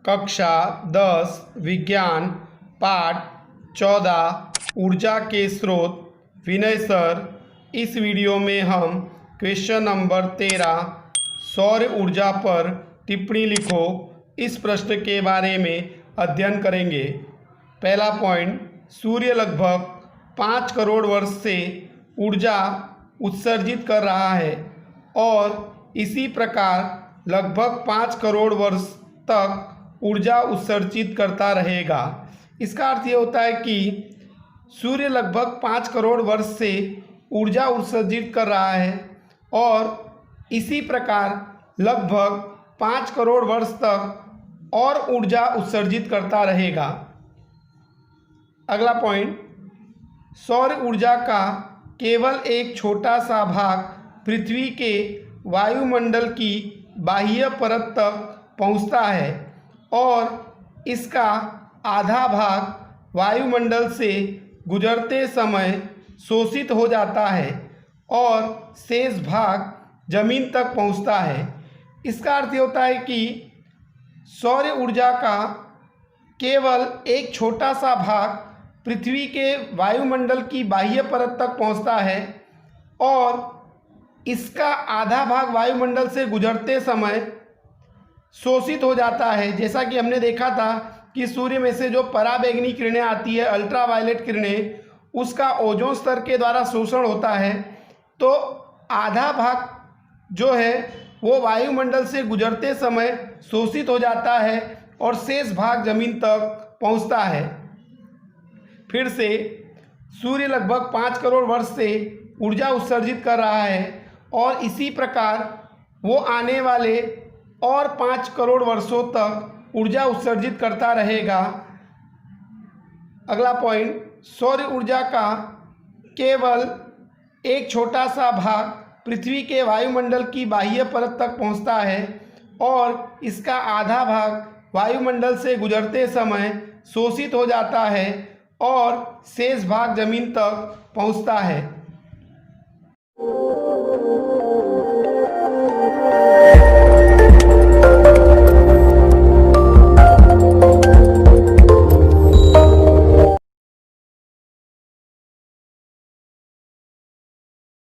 कक्षा 10 विज्ञान पाठ 14 ऊर्जा के स्रोत। विनय सर, इस वीडियो में हम क्वेश्चन नंबर 13 सौर ऊर्जा पर टिप्पणी लिखो इस प्रश्न के बारे में अध्ययन करेंगे। पहला पॉइंट, सूर्य लगभग 5 करोड़ वर्ष से ऊर्जा उत्सर्जित कर रहा है और इसी प्रकार लगभग 5 करोड़ वर्ष तक ऊर्जा उत्सर्जित करता रहेगा। इसका अर्थ ये होता है कि सूर्य लगभग 5 करोड़ वर्ष से ऊर्जा उत्सर्जित कर रहा है और इसी प्रकार लगभग 5 करोड़ वर्ष तक और ऊर्जा उत्सर्जित करता रहेगा। अगला पॉइंट, सौर ऊर्जा का केवल एक छोटा सा भाग पृथ्वी के वायुमंडल की बाह्य परत तक पहुंचता है और इसका आधा भाग वायुमंडल से गुजरते समय शोषित हो जाता है और शेष भाग जमीन तक पहुंचता है। इसका अर्थ ये होता है कि सौर ऊर्जा का केवल एक छोटा सा भाग पृथ्वी के वायुमंडल की बाह्य परत तक पहुंचता है और इसका आधा भाग वायुमंडल से गुजरते समय शोषित हो जाता है। जैसा कि हमने देखा था कि सूर्य में से जो पराबैंगनी किरणें आती है, अल्ट्रावायलेट किरणें, उसका ओजोन स्तर के द्वारा शोषण होता है, तो आधा भाग जो है वो वायुमंडल से गुजरते समय शोषित हो जाता है और शेष भाग जमीन तक पहुंचता है। फिर से सूर्य लगभग 5 करोड़ वर्ष से ऊर्जा उत्सर्जित कर रहा है और इसी प्रकार वो आने वाले और 5 करोड़ वर्षों तक ऊर्जा उत्सर्जित करता रहेगा। अगला पॉइंट, सौर ऊर्जा का केवल एक छोटा सा भाग पृथ्वी के वायुमंडल की बाह्य परत तक पहुंचता है और इसका आधा भाग वायुमंडल से गुजरते समय शोषित हो जाता है और शेष भाग जमीन तक पहुंचता है।